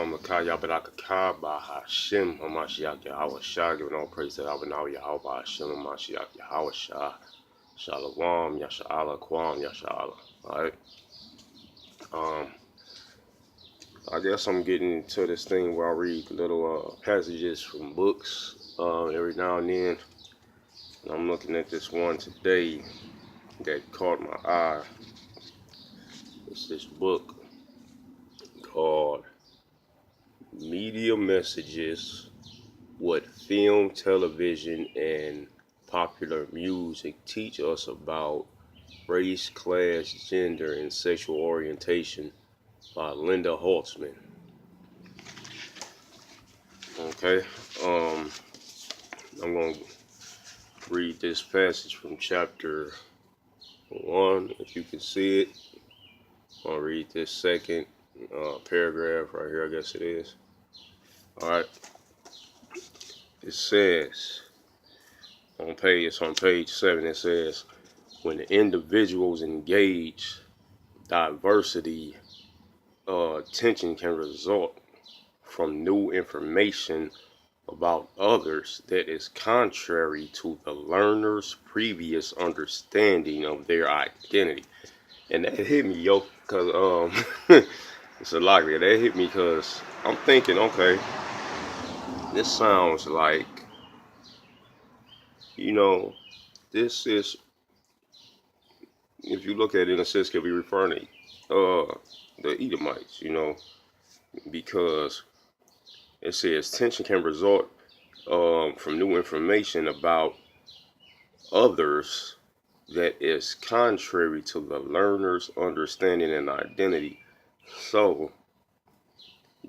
Makaya Barakaka Bahashim Hamashiach Yahweh Shah, giving all praise to Abanaw Yahweh Bahashim Hamashiach Yahweh Shah, Shalom, Yasha'Allah, Kwam, Yasha'Allah. Alright. Um, I guess I'm getting into this thing where I read little passages from books every now and then. And I'm looking at this one today that caught my eye. It's this book called Media Messages: What Film, Television, and Popular Music Teach Us About Race, Class, Gender, and Sexual Orientation by Linda Holtzman. Okay, I'm going to read this passage from chapter 1, if you can see it. I'll read this second paragraph right here, I guess it is. Alright, it says, it's on page 7, it says, when the individuals engage diversity, tension can result from new information about others that is contrary to the learner's previous understanding of their identity. And that hit me, yo, because it's a lot of that hit me because I'm thinking, okay, this sounds like, this is, if you look at it in a sense, could be referring to the Edomites, because it says tension can result from new information about others that is contrary to the learner's understanding and identity. So,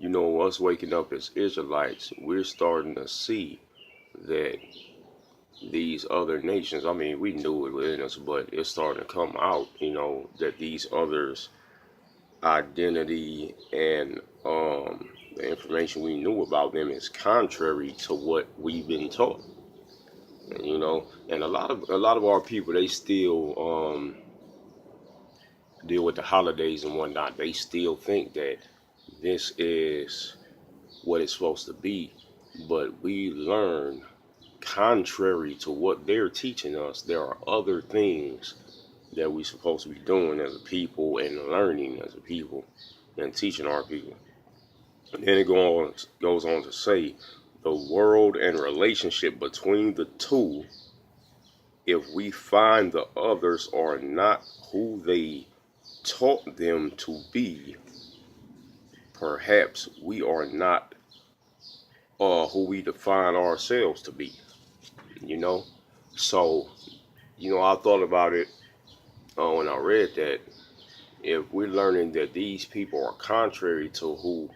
us waking up as Israelites, we're starting to see that these other nations, I mean, we knew it within us, but it's starting to come out, that these others' identity and the information we knew about them is contrary to what we've been taught. And a lot of our people, they still deal with the holidays and whatnot. They still think that this is what it's supposed to be, but we learn contrary to what they're teaching us. There are other things that we're supposed to be doing as a people and learning as a people and teaching our people. And then it goes on to say the world and relationship between the two. If we find the others are not who they taught them to be, perhaps we are not who we define ourselves to be. So, I thought about it when I read that. If we're learning that these people are contrary to who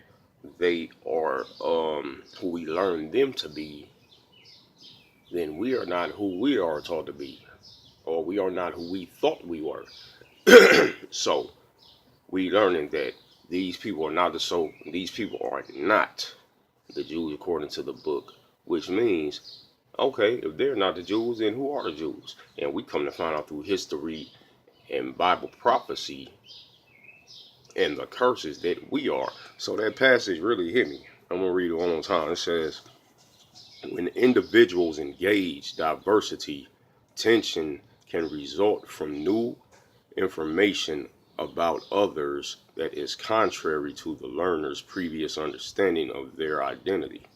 they are, who we learn them to be, then we are not who we are taught to be, or we are not who we thought we were. So we learning that these people are not these people are not the Jews according to the book, which means, okay, if they're not the Jews, then who are the Jews? And we come to find out through history and Bible prophecy and the curses that we are. So that passage really hit me. I'm going to read it one more time. It says, when individuals engage diversity, tension can result from new information about others that is contrary to the learner's previous understanding of their identity.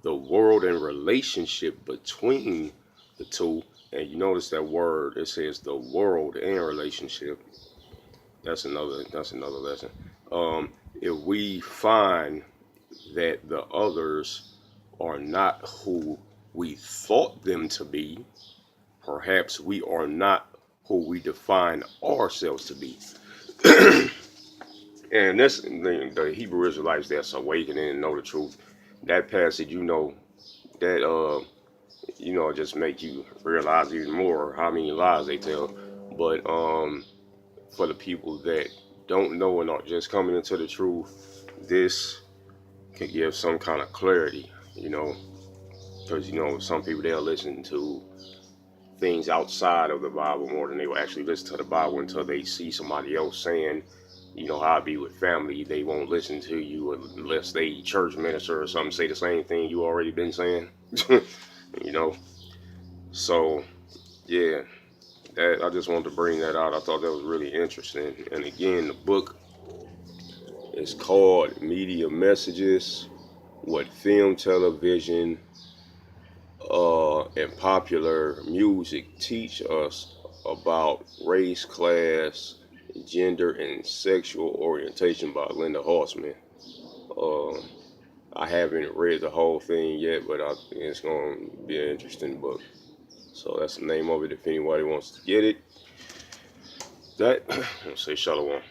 The world and relationship between the two, and you notice that word, it says the world and relationship. That's another lesson. If we find that the others are not who we thought them to be, perhaps we are not who we define ourselves to be. And this, the Hebrew Israelites that's awakening and know the truth, that passage, that just make you realize even more how many lies they tell. But for the people that don't know and are just coming into the truth, this can give some kind of clarity, because some people, they'll listen to things outside of the Bible more than they will actually listen to the Bible until they see somebody else saying You know how I be with family. They won't listen to you unless they church minister or something say the same thing you already been saying. You know. So yeah, that I just wanted to bring that out. I thought that was really interesting. And again, the book is called Media Messages: What Film, Television, and Popular Music Teach Us About Race, Class, Gender, and Sexual Orientation by Linda Horstman. Uh, I haven't read the whole thing yet, but I think it's going to be an interesting book. So that's the name of it if anybody wants to get it. That, I'll say Shalom.